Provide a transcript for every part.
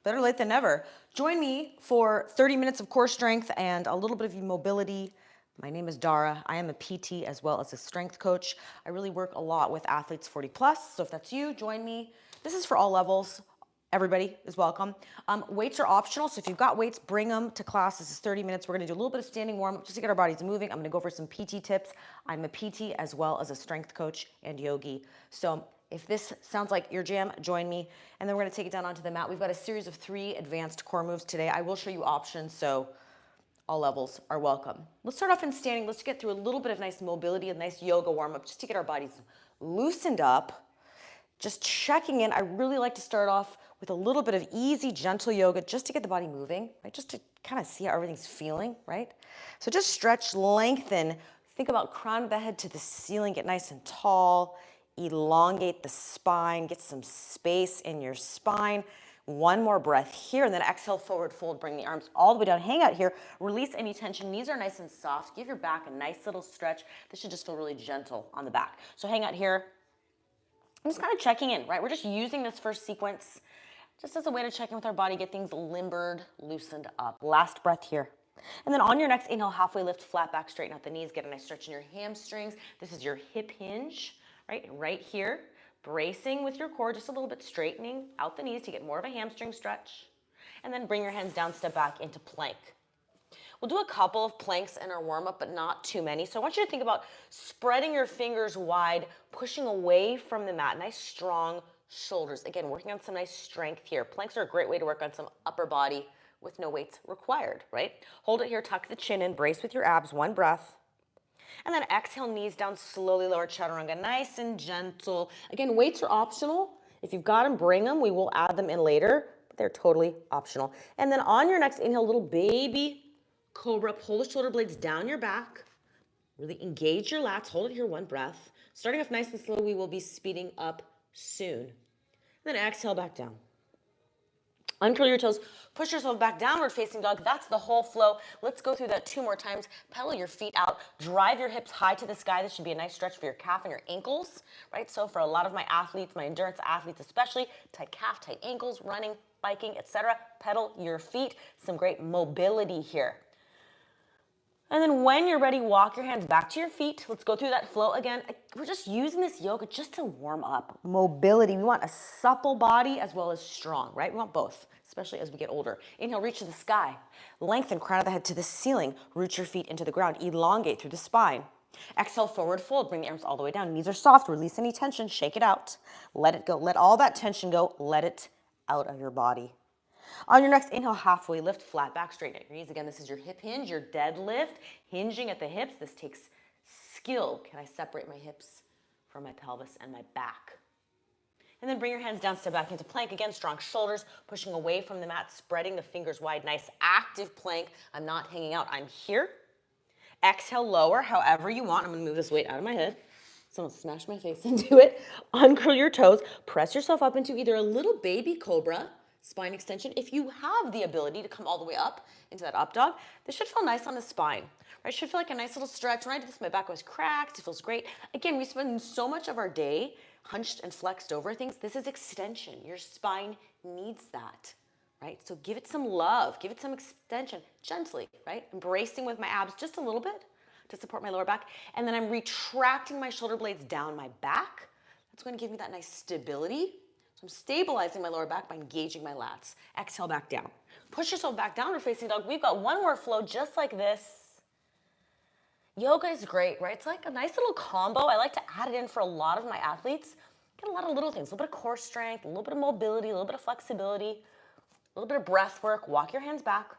Better late than never. Join me for 30 minutes of core strength and a little bit of mobility. My name is Dara. I am a PT as well as a strength coach. I really work a lot with athletes 40 plus. So if that's you, join me. This is for all levels. Everybody is welcome. Weights are optional. So if you've got weights, bring them to class. This is 30 minutes. We're going to do a little bit of standing warm up just to get our bodies moving. I'm going to go over some PT tips. I'm a PT as well as a strength coach and yogi. So if this sounds like your jam, join me. And then we're going to take it down onto the mat. We've got a series of 3 advanced core moves today. I will show you options, so all levels are welcome. Let's start off in standing. Let's get through a little bit of nice mobility, a nice yoga warm-up, just to get our bodies loosened up. Just checking in. I really like to start off with a little bit of easy, gentle yoga just to get the body moving, right? Just to kind of see how everything's feeling, right? So just stretch, lengthen. Think about crown of the head to the ceiling. Get nice and tall. Elongate the spine. Get some space in your spine. One more breath here, and then exhale, forward fold. Bring the arms all the way down. Hang out here. Release any tension. Knees are nice and soft. Give your back a nice little stretch. This should just feel really gentle on the back. So hang out here. I'm just kind of checking in, right? We're just using this first sequence just as a way to check in with our body, get things limbered, loosened up. Last breath here. And then on your next inhale, halfway lift, flat back, straighten out the knees, get a nice stretch in your hamstrings. This is your hip hinge, right here. Bracing with your core, just a little bit straightening out the knees to get more of a hamstring stretch. And then bring your hands down, step back into plank. We'll do a couple of planks in our warm-up, but not too many. So I want you to think about spreading your fingers wide, pushing away from the mat. Nice, strong shoulders. Again, working on some nice strength here. Planks are a great way to work on some upper body with no weights required, right? Hold it here, tuck the chin in, brace with your abs, one breath. And then exhale, knees down, slowly lower chaturanga, nice and gentle. Again, weights are optional. If you've got them, bring them. We will add them in later, but they're totally optional. And then on your next inhale, little baby Cobra, pull the shoulder blades down your back. Really engage your lats. Hold it here, one breath. Starting off nice and slow, we will be speeding up soon. Then exhale back down. Uncurl your toes. Push yourself back, downward facing dog. That's the whole flow. Let's go through that 2 more times. Pedal your feet out. Drive your hips high to the sky. This should be a nice stretch for your calf and your ankles, right? So for a lot of my athletes, my endurance athletes especially, tight calf, tight ankles, running, biking, etc. Pedal your feet. Some great mobility here. And then when you're ready, walk your hands back to your feet. Let's go through that flow again. We're just using this yoga just to warm up. Mobility. We want a supple body as well as strong, right? We want both, especially as we get older. Inhale, reach to the sky. Lengthen, crown of the head to the ceiling. Root your feet into the ground. Elongate through the spine. Exhale, forward fold. Bring the arms all the way down. Knees are soft. Release any tension. Shake it out. Let it go. Let all that tension go. Let it out of your body. On your next inhale, halfway lift, flat back, straighten out your knees. Again, this is your hip hinge, your deadlift, hinging at the hips. This takes skill. Can I separate my hips from my pelvis and my back? And then bring your hands down, step back into plank. Again, strong shoulders, pushing away from the mat, spreading the fingers wide. Nice active plank. I'm not hanging out. I'm here. Exhale, lower however you want. I'm going to move this weight out of my head. Someone smash my face into it. Uncurl your toes. Press yourself up into either a little baby cobra, spine extension. If you have the ability to come all the way up into that up dog, this should feel nice on the spine, right? It should feel like a nice little stretch. When I did this, my back was cracked. It feels great. Again, we spend so much of our day hunched and flexed over things. This is extension. Your spine needs that, right? So give it some love. Give it some extension gently, right? Embracing with my abs just a little bit to support my lower back. And then I'm retracting my shoulder blades down my back. That's going to give me that nice stability. So I'm stabilizing my lower back by engaging my lats. Exhale back down. Push yourself back, downward facing dog. We've got one more flow just like this. Yoga is great, right? It's like a nice little combo. I like to add it in for a lot of my athletes. Get a lot of little things, a little bit of core strength, a little bit of mobility, a little bit of flexibility, a little bit of breath work. Walk your hands back.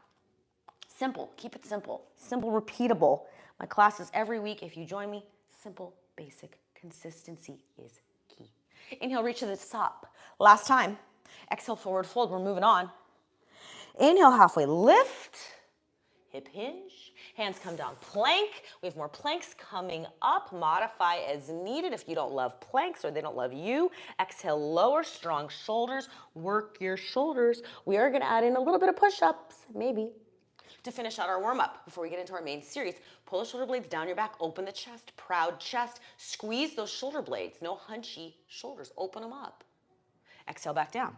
Simple, keep it simple. Simple, repeatable. My classes every week, if you join me, simple, basic, consistency is key. Inhale, reach to the top. Last time. Exhale, forward fold. We're moving on. Inhale, halfway lift. Hip hinge. Hands come down. Plank. We have more planks coming up. Modify as needed if you don't love planks or they don't love you. Exhale, lower, strong shoulders. Work your shoulders. We are going to add in a little bit of push-ups, maybe, to finish out our warm-up before we get into our main series. Pull the shoulder blades down your back, open the chest, proud chest. Squeeze those shoulder blades, no hunchy shoulders, open them up. Exhale back down.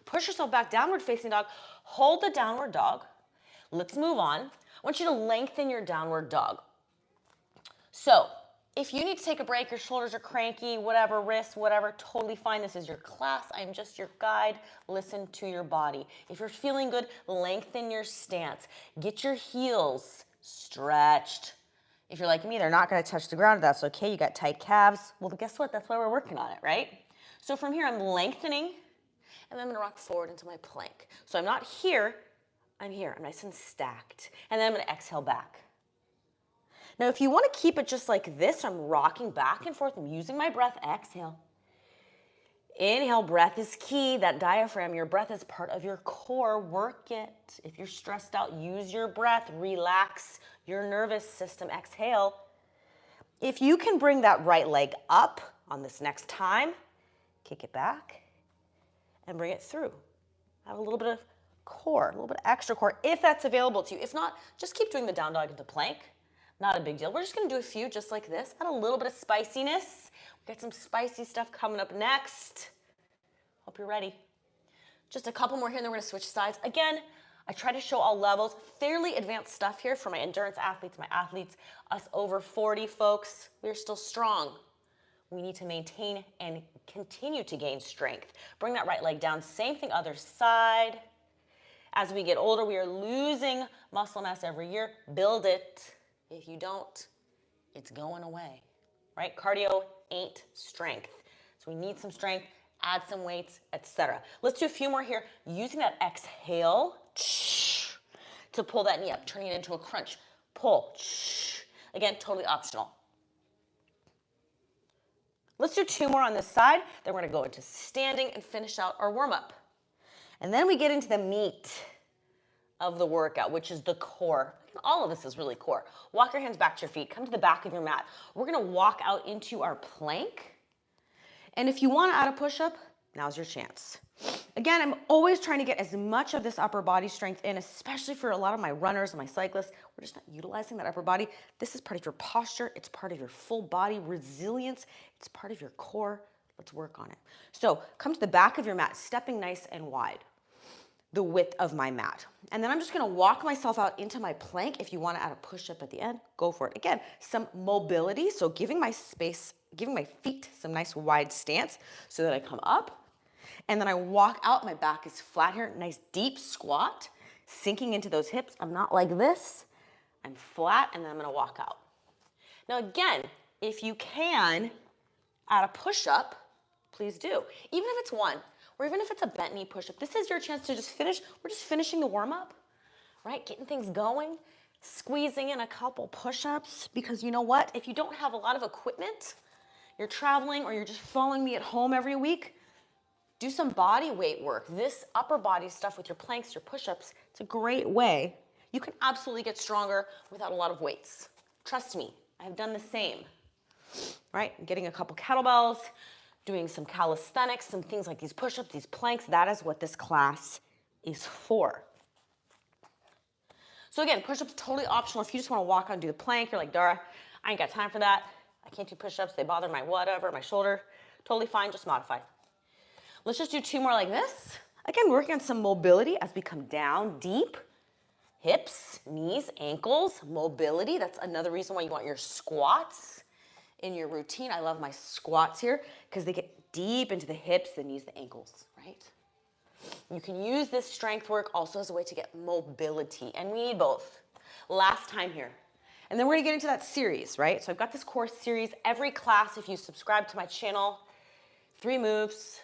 Push yourself back, downward facing dog. Hold the downward dog. Let's move on. I want you to lengthen your downward dog. So if you need to take a break, your shoulders are cranky, whatever, wrists, whatever, totally fine. This is your class. I'm just your guide. Listen to your body. If you're feeling good, lengthen your stance. Get your heels stretched. If you're like me, they're not going to touch the ground. That's okay. You got tight calves. Well, guess what? That's why we're working on it, right? So from here, I'm lengthening, and then I'm going to rock forward into my plank. So I'm not here. I'm here. I'm nice and stacked. And then I'm going to exhale back. Now, if you want to keep it just like this, I'm rocking back and forth. I'm using my breath. Exhale. Inhale. Breath is key. That diaphragm, your breath is part of your core. Work it. If you're stressed out, use your breath. Relax your nervous system. Exhale. If you can bring that right leg up on this next time, kick it back and bring it through. Have a little bit of core, a little bit of extra core, if that's available to you. If not, just keep doing the down dog into plank. Not a big deal. We're just going to do a few just like this. Add a little bit of spiciness. We got some spicy stuff coming up next. Hope you're ready. Just a couple more here, and then we're going to switch sides. Again, I try to show all levels. Fairly advanced stuff here for my endurance athletes, my athletes, us over 40 folks. We're still strong. We need to maintain and continue to gain strength. Bring that right leg down. Same thing, other side. As we get older, we are losing muscle mass every year. Build it. If you don't, it's going away, right? Cardio ain't strength. So we need some strength, add some weights, etc. Let's do a few more here. Using that exhale to pull that knee up, turning it into a crunch. Pull. Again, totally optional. Let's do two more on this side. Then we're going to go into standing and finish out our warm-up. And then we get into the meat of the workout, which is the core. All of this is really core. Walk your hands back to your feet. Come to the back of your mat. We're going to walk out into our plank. And if you want to add a push-up, now's your chance. Again, I'm always trying to get as much of this upper body strength in, especially for a lot of my runners and my cyclists. We're just not utilizing that upper body. This is part of your posture. It's part of your full body resilience. It's part of your core. Let's work on it. So come to the back of your mat, stepping nice and wide, the width of my mat. And then I'm just going to walk myself out into my plank. If you want to add a push-up at the end, go for it. Again, some mobility. So giving my feet some nice wide stance so that I come up. And then I walk out, my back is flat here, nice deep squat, sinking into those hips. I'm not like this. I'm flat, and then I'm going to walk out. Now again, if you can add a push-up, please do. Even if it's one, or even if it's a bent knee push-up, this is your chance to just finish. We're just finishing the warm-up, right? Getting things going, squeezing in a couple push-ups, because you know what? If you don't have a lot of equipment, you're traveling, or you're just following me at home every week, do some body weight work. This upper body stuff with your planks, your push-ups, it's a great way. You can absolutely get stronger without a lot of weights. Trust me, I've done the same, right? Getting a couple kettlebells, doing some calisthenics, some things like these push-ups, these planks, that is what this class is for. So again, push-ups totally optional. If you just want to walk out and do the plank, you're like, Dara, I ain't got time for that. I can't do push-ups. They bother my whatever, my shoulder. Totally fine, just modify. Let's just do two more like this. Again, working on some mobility as we come down deep. Hips, knees, ankles, mobility. That's another reason why you want your squats in your routine. I love my squats here because they get deep into the hips, the knees, the ankles, right? You can use this strength work also as a way to get mobility, and we need both. Last time here. And then we're gonna get into that series, right? So I've got this course series. Every class, if you subscribe to my channel, 3 moves,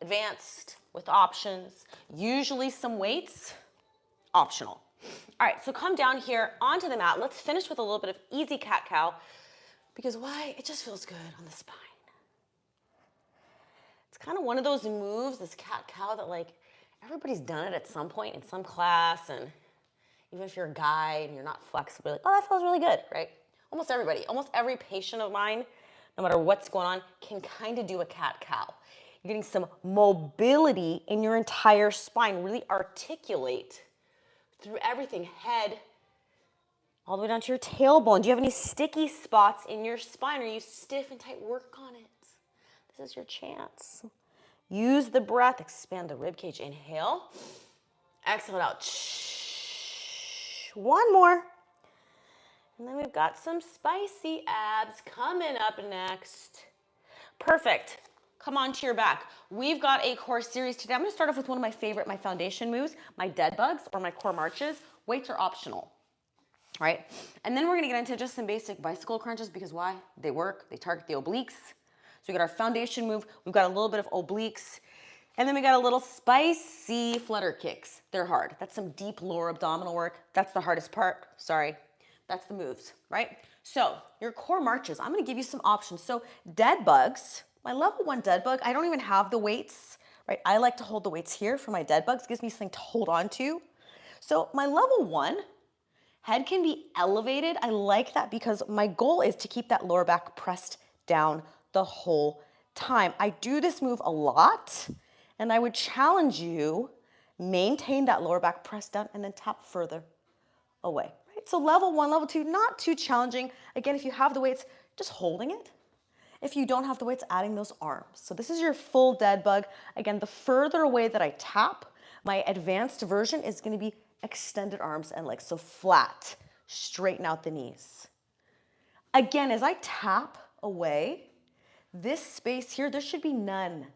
advanced with options, usually some weights, optional. All right, so come down here onto the mat. Let's finish with a little bit of easy cat-cow, because why? It just feels good on the spine. It's kind of one of those moves, this cat-cow, that like everybody's done it at some point in some class, and even if you're a guy and you're not flexible, you're like, oh, that feels really good, right? Almost everybody, almost every patient of mine, no matter what's going on, can kind of do a cat-cow. You're getting some mobility in your entire spine. Really articulate through everything. Head, all the way down to your tailbone. Do you have any sticky spots in your spine? Are you stiff and tight? Work on it. This is your chance. Use the breath, expand the rib cage. Inhale, exhale it out. One more. And then we've got some spicy abs coming up next. Perfect. Come on to your back. We've got a core series today. I'm gonna start off with one of my foundation moves, my dead bugs or my core marches. Weights are optional, right? And then we're gonna get into just some basic bicycle crunches because why? They work, they target the obliques. So we got our foundation move, we've got a little bit of obliques, and then we got a little spicy flutter kicks. They're hard. That's some deep lower abdominal work. That's the hardest part, sorry. That's the moves, right? So your core marches, I'm gonna give you some options. So dead bugs, my level 1 dead bug, I don't even have the weights, right? I like to hold the weights here for my dead bugs. It gives me something to hold on to. So my level 1, head can be elevated. I like that because my goal is to keep that lower back pressed down the whole time. I do this move a lot, and I would challenge you, maintain that lower back pressed down and then tap further away. Right? So level 1, level 2, not too challenging. Again, if you have the weights, just holding it. If you don't have the weights, adding those arms. So this is your full dead bug. Again, the further away that I tap, my advanced version is gonna be extended arms and legs. So flat, straighten out the knees. Again, as I tap away, this space here, there should be none.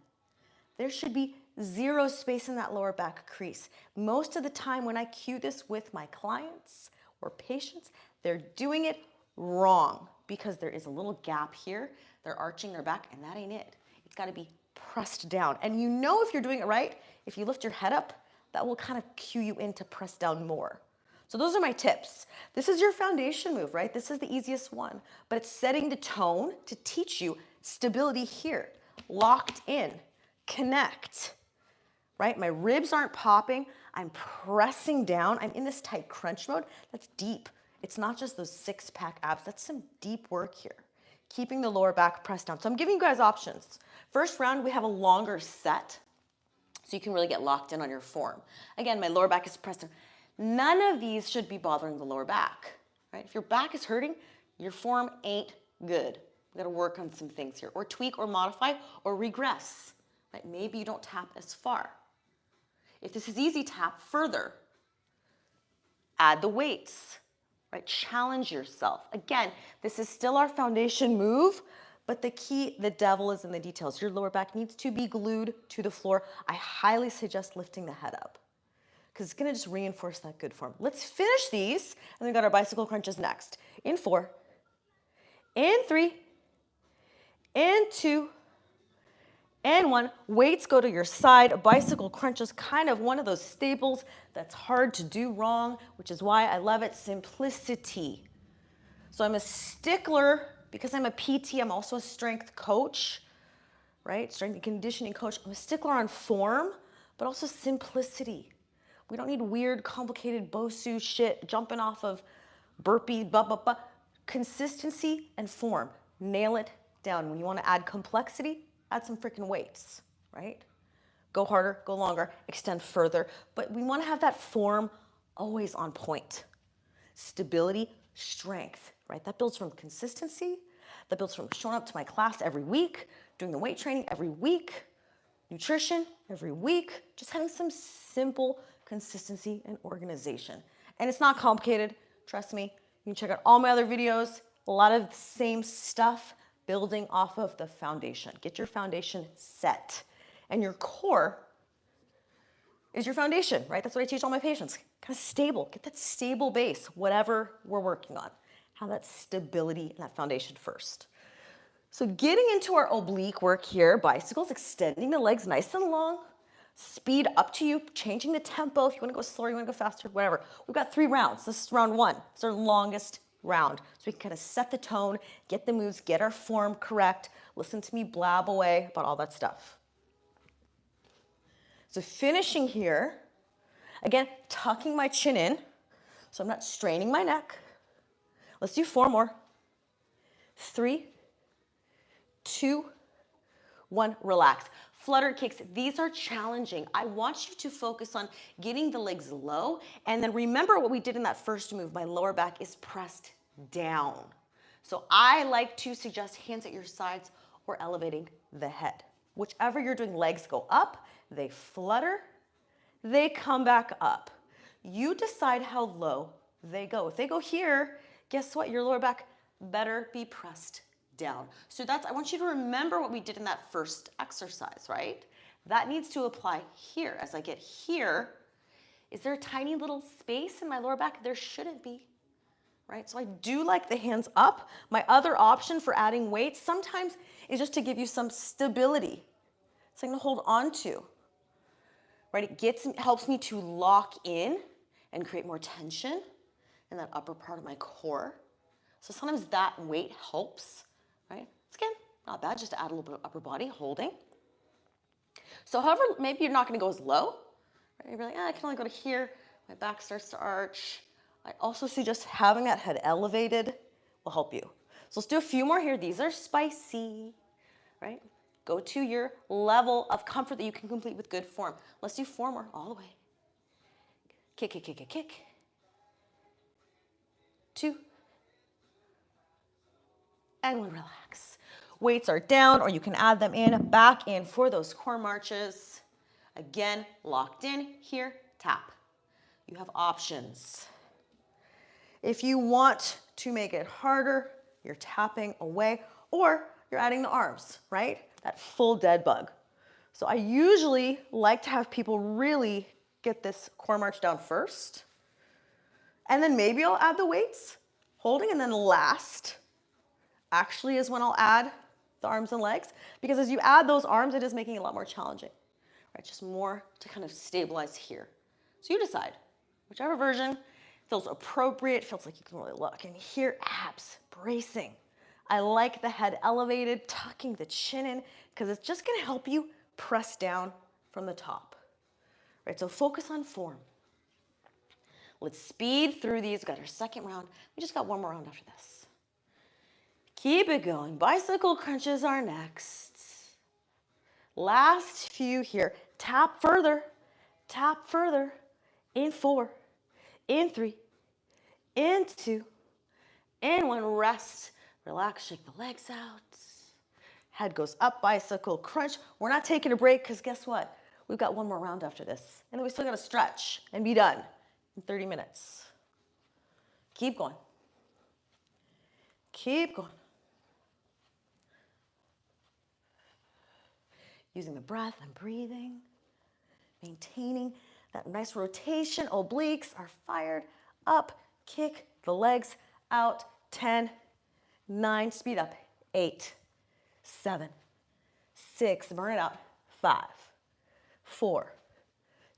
There should be 0 space in that lower back crease. Most of the time when I cue this with my clients or patients, they're doing it wrong because there is a little gap here. They're arching their back and that ain't it. It's gotta be pressed down. And you know if you're doing it right, if you lift your head up, that will kind of cue you in to press down more. So those are my tips. This is your foundation move, right? This is the easiest one, but it's setting the tone to teach you stability here, locked in, connect, right? My ribs aren't popping. I'm pressing down. I'm in this tight crunch mode. That's deep. It's not just those 6-pack abs. That's some deep work here. Keeping the lower back pressed down. So I'm giving you guys options. First round, we have a longer set, so you can really get locked in on your form. Again, my lower back is pressed down. None of these should be bothering the lower back, right? If your back is hurting, your form ain't good. We gotta work on some things here, or tweak or modify or regress, right? Maybe you don't tap as far. If this is easy, tap further. Add the weights, right? Challenge yourself. Again, this is still our foundation move, but the key, the devil is in the details. Your lower back needs to be glued to the floor. I highly suggest lifting the head up because it's gonna just reinforce that good form. Let's finish these, and we got our bicycle crunches next. In 4, in 3, in 2, and 1. Weights go to your side. Bicycle crunches, kind of one of those staples that's hard to do wrong, which is why I love it. Simplicity. So I'm a stickler because I'm a PT. I'm also a strength coach, right? Strength and conditioning coach. I'm a stickler on form, but also simplicity. We don't need weird, complicated BOSU shit, jumping off of burpee, Consistency and form. Nail it down. When you want to add complexity, add some freaking weights, right? Go harder, go longer, extend further. But we want to have that form always on point. Stability, strength, right? That builds from consistency. That builds from showing up to my class every week, doing the weight training every week, nutrition every week, just having some simple consistency and organization. And it's not complicated, trust me. You can check out all my other videos, a lot of the same stuff, building off of the foundation. Get your foundation set. And your core is your foundation, right? That's what I teach all my patients. Kind of stable, get that stable base, whatever we're working on. Have that stability and that foundation first. So getting into our oblique work here, bicycles, extending the legs nice and long, speed up to you, changing the tempo. If you wanna go slower, you wanna go faster, whatever. We've got 3 rounds. This is round 1. It's our longest round. So we can kind of set the tone, get the moves, get our form correct, listen to me blab away about all that stuff. So finishing here, again, tucking my chin in, so I'm not straining my neck. Let's do 4 more. 3, 2, 1, relax. Flutter kicks, these are challenging. I want you to focus on getting the legs low, and then remember what we did in that first move. My lower back is pressed down. So I like to suggest hands at your sides or elevating the head. Whichever you're doing, legs go up, they flutter, they come back up. You decide how low they go. If they go here, guess what? Your lower back better be pressed down. So I want you to remember what we did in that first exercise, right? That needs to apply here. As I get here, is there a tiny little space in my lower back? There shouldn't be, right? So I do like the hands up. My other option for adding weights sometimes is just to give you some stability, something to hold on to, right? It helps me to lock in and create more tension in that upper part of my core. So sometimes that weight helps, right? Again, not bad, just to add a little bit of upper body holding. So however, maybe you're not gonna go as low, right? You're like, I can only go to here. My back starts to arch. I also suggest having that head elevated will help you. So let's do a few more here. These are spicy, right? Go to your level of comfort that you can complete with good form. Let's do 4 more all the way. Kick, kick, kick, kick, kick. 2. And 1, relax. Weights are down, or you can add them in, back in for those core marches. Again, locked in, here, tap. You have options. If you want to make it harder, you're tapping away, or you're adding the arms, right? That full dead bug. So I usually like to have people really get this core march down first, and then maybe I'll add the weights, holding, and then last actually is when I'll add the arms and legs, because as you add those arms, it is making it a lot more challenging, right? Just more to kind of stabilize here. So you decide, whichever version feels appropriate, feels like you can really look. And here, abs, bracing. I like the head elevated, tucking the chin in, because it's just gonna help you press down from the top, right? So focus on form. Let's speed through these. Got our second round. We just got 1 more round after this. Keep it going. Bicycle crunches are next. Last few here. Tap further, in 4, in 3, in 2, in 1. Rest, relax, shake the legs out. Head goes up, bicycle crunch. We're not taking a break because guess what? We've got 1 more round after this. And then we still got to stretch and be done in 30 minutes. Keep going. Keep going. Using the breath and breathing, maintaining that nice rotation. Obliques are fired up. Kick the legs out. 10, 9, speed up. 8, 7, 6, burn it out. 5, 4,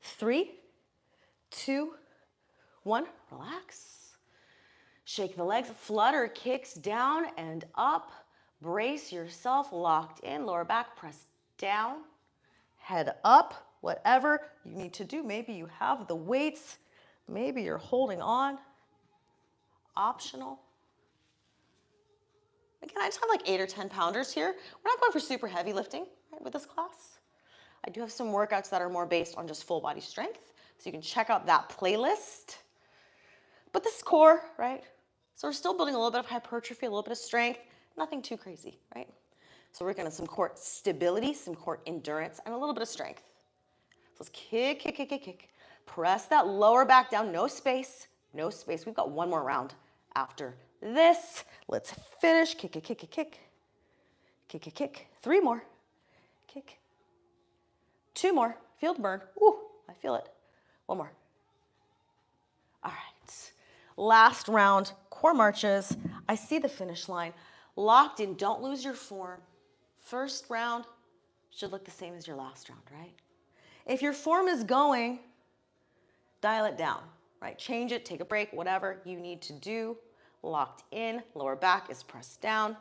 3, 2, 1. Relax. Shake the legs. Flutter kicks down and up. Brace yourself. Locked in. Lower back press down, head up, whatever you need to do. Maybe you have the weights, maybe you're holding on, optional. Again, I just have like 8 or 10 pounders here. We're not going for super heavy lifting, right, with this class. I do have some workouts that are more based on just full body strength, so you can check out that playlist. But this is core, right? So we're still building a little bit of hypertrophy, a little bit of strength, nothing too crazy, right? So we're gonna some core stability, some core endurance, and a little bit of strength. So let's kick, kick, kick, kick, kick. Press that lower back down, no space, no space. We've got 1 more round after this. Let's finish, kick, kick, kick, kick, kick. Kick, kick, kick. 3 more, kick. 2 more, field burn. Ooh, I feel it. 1 more. All right, last round, core marches. I see the finish line. Locked in, don't lose your form. First round should look the same as your last round, right? If your form is going, dial it down, right? Change it, take a break, whatever you need to do. Locked in, lower back is pressed down.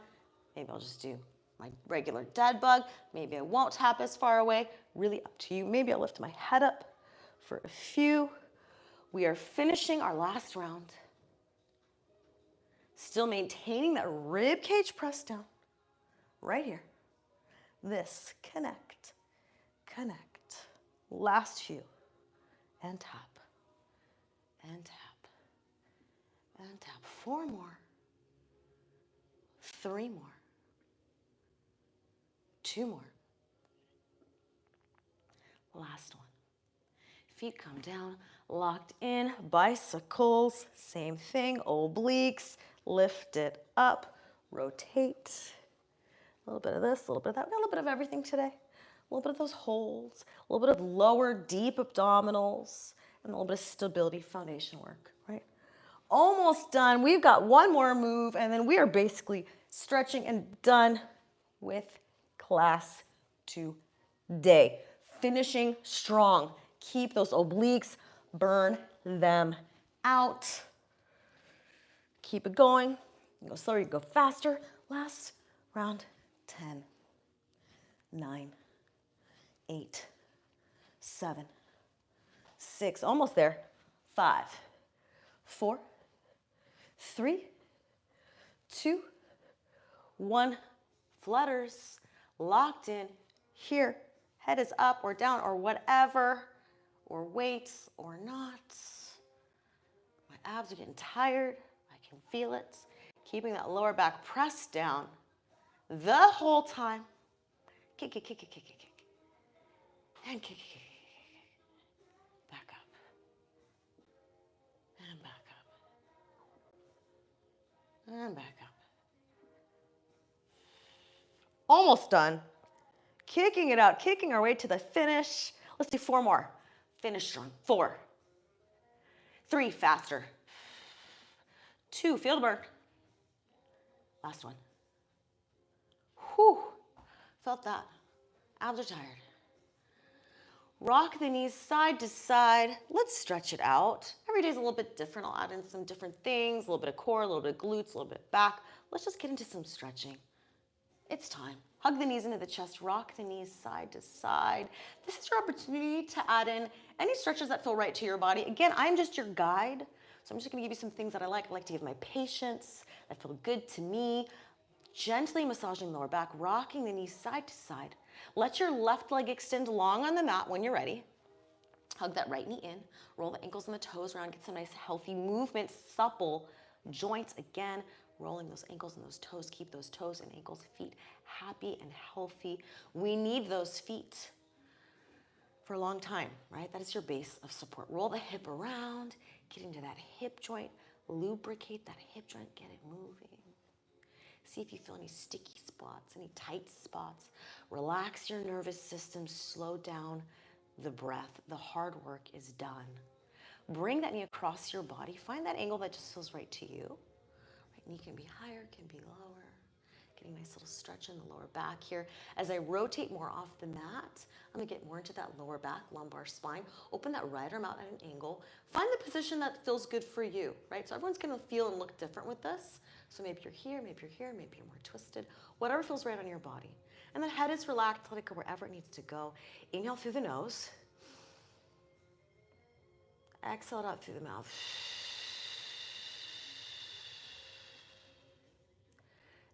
Maybe I'll just do my regular dead bug. Maybe I won't tap as far away. Really up to you. Maybe I'll lift my head up for a few. We are finishing our last round. Still maintaining that rib cage press down right here. This, connect, connect. Last few, and tap, and tap, and tap. 4 more, 3 more, 2 more, Last one. Feet come down, locked in, bicycles, same thing, obliques, lift it up, rotate. A little bit of this, a little bit of that. We got a little bit of everything today. A little bit of those holds, a little bit of lower, deep abdominals, and a little bit of stability foundation work, right? Almost done. We've got one more move, and then we are basically stretching and done with class today. Finishing strong. Keep those obliques, burn them out. Keep it going. You go slower, you go faster. Last round, 10, 9, 8, 7, 6, almost there. 5, 4, 3, 2, 1. Flutters, locked in. Here, head is up or down or whatever, or weights or not. My abs are getting tired. I can feel it. Keeping that lower back pressed down the whole time. Kick, kick, kick, kick, kick, kick, kick. And kick, kick, kick, kick, kick. Back up. And back up. And back up. Almost done. Kicking it out, kicking our way to the finish. Let's do 4 more. Finish strong. 4, 3, faster. 2, feel the burn. Last one. Whew, felt that. Abs are tired. Rock the knees side to side. Let's stretch it out. Every day is a little bit different. I'll add in some different things, a little bit of core, a little bit of glutes, a little bit of back. Let's just get into some stretching. It's time. Hug the knees into the chest, rock the knees side to side. This is your opportunity to add in any stretches that feel right to your body. Again, I'm just your guide, so I'm just gonna give you some things that I like. I like to give my patients that feel good to me. Gently massaging the lower back, rocking the knees side to side. Let your left leg extend long on the mat when you're ready. Hug that right knee in, roll the ankles and the toes around, get some nice healthy movement, supple joints again. Rolling those ankles and those toes. Keep those toes and ankles, feet happy and healthy. We need those feet for a long time, right? That is your base of support. Roll the hip around, get into that hip joint, lubricate that hip joint, get it moving. See if you feel any sticky spots, any tight spots. Relax your nervous system, slow down the breath. The hard work is done. Bring that knee across your body. Find that angle that just feels right to you. Knee can be higher, can be lower. Getting a nice little stretch in the lower back here. As I rotate more off the mat, I'm gonna get more into that lower back, lumbar spine. Open that right arm out at an angle. Find the position that feels good for you, right? So everyone's gonna feel and look different with this. So maybe you're here, maybe you're here, maybe you're more twisted. Whatever feels right on your body. And then head is relaxed, let it go wherever it needs to go. Inhale through the nose. Exhale it out through the mouth.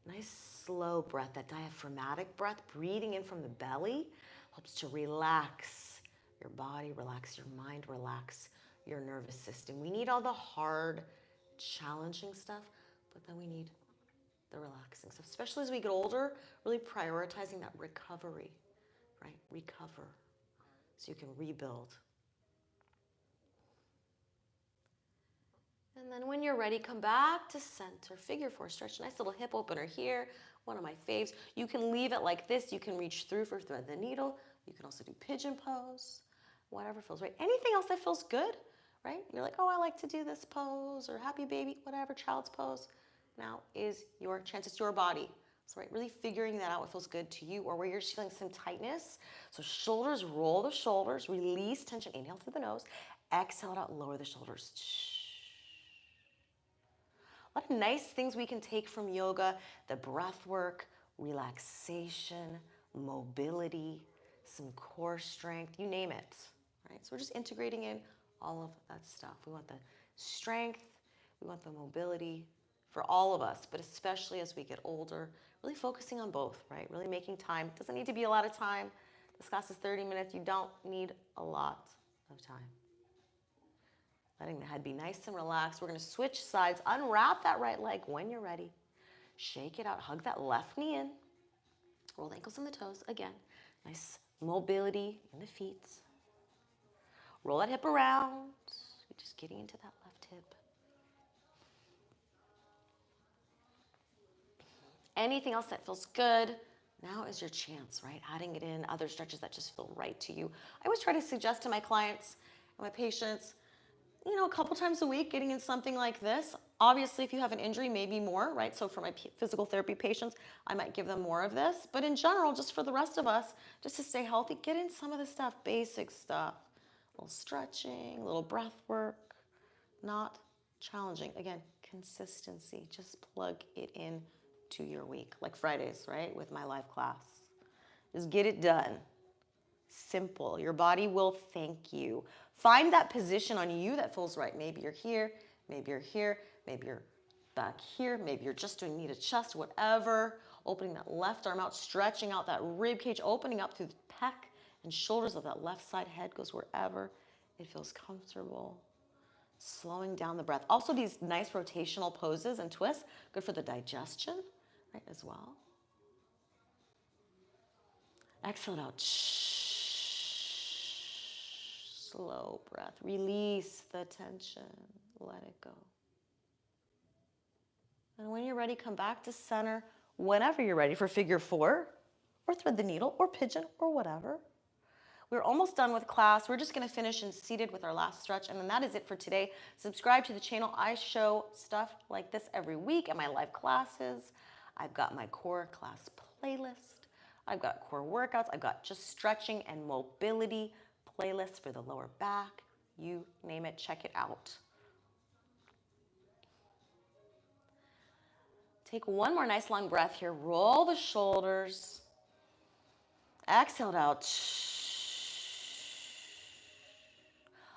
Nice slow breath, that diaphragmatic breath, breathing in from the belly, helps to relax your body, relax your mind, relax your nervous system. We need all the hard, challenging stuff, but then we need the relaxing stuff, especially as we get older, really prioritizing that recovery, right? Recover so you can rebuild. And then when you're ready, come back to center. Figure 4 stretch. Nice little hip opener here. One of my faves. You can leave it like this. You can reach through for thread the needle. You can also do pigeon pose. Whatever feels right. Anything else that feels good, right? You're like, oh, I like to do this pose or happy baby, whatever, child's pose. Now is your chance. It's your body. So right, really figuring that out, what feels good to you or where you're just feeling some tightness. So shoulders, roll the shoulders, release tension. Inhale through the nose. Exhale it out, lower the shoulders. A lot of nice things we can take from yoga, the breath work, relaxation, mobility, some core strength, you name it, right? So we're just integrating in all of that stuff. We want the strength, we want the mobility for all of us, but especially as we get older, really focusing on both, right? Really making time. It doesn't need to be a lot of time. This class is 30 minutes. You don't need a lot of time. Letting the head be nice and relaxed. We're gonna switch sides. Unwrap that right leg when you're ready. Shake it out, hug that left knee in. Roll the ankles and the toes. Again, nice mobility in the feet. Roll that hip around. Just getting into that left hip. Anything else that feels good, now is your chance, right? Adding it in, other stretches that just feel right to you. I always try to suggest to my clients and my patients, you know, a couple times a week, getting in something like this. Obviously, if you have an injury, maybe more, right? So for my physical therapy patients, I might give them more of this. But in general, just for the rest of us, just to stay healthy, get in some of the stuff, basic stuff. A little stretching, a little breath work, not challenging. Again, consistency. Just plug it in to your week. Like Fridays, right? With my live class. Just get it done. Simple. Your body will thank you. Find that position on you that feels right. Maybe you're here, maybe you're here, maybe you're back here, maybe you're just doing knee to chest, whatever. Opening that left arm out, stretching out that rib cage, opening up through the pec and shoulders of that left side. Head goes wherever it feels comfortable. Slowing down the breath. Also, these nice rotational poses and twists, good for the digestion, right, as well. Exhale it out. Slow breath. Release the tension. Let it go. And when you're ready, come back to center whenever you're ready for figure 4, or thread the needle, or pigeon, or whatever. We're almost done with class. We're just going to finish in seated with our last stretch, and then that is it for today. Subscribe to the channel. I show stuff like this every week at my live classes. I've got my core class playlist. I've got core workouts. I've got just stretching and mobility playlists for the lower back. You name it, check it out. Take one more nice long breath here. Roll the shoulders. Exhale it out.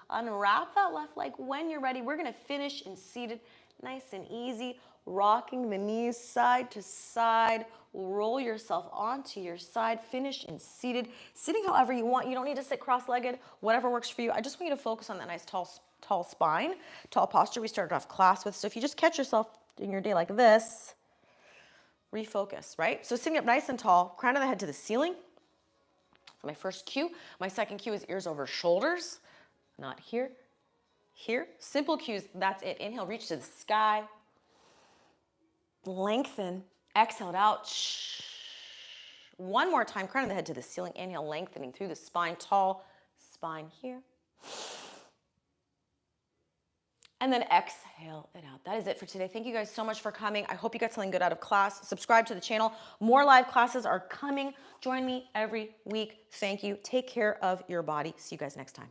Unwrap that left leg when you're ready. We're going to finish in seated, nice and easy, rocking the knees side to side. Roll yourself onto your side. Finish in seated. Sitting however you want. You don't need to sit cross-legged, whatever works for you. I just want you to focus on that nice tall spine, tall posture we started off class with. So if you just catch yourself in your day like this, refocus, right? So sitting up nice and tall, crown of the head to the ceiling. That's my first cue. My second cue is ears over shoulders. Not here, here. Simple cues, that's it. Inhale, reach to the sky. Lengthen, exhale it out. One more time, crown of the head to the ceiling. Inhale, lengthening through the spine, tall spine here. And then exhale it out. That is it for today. Thank you guys so much for coming. I hope you got something good out of class. Subscribe to the channel. More live classes are coming. Join me every week. Thank you. Take care of your body. See you guys next time.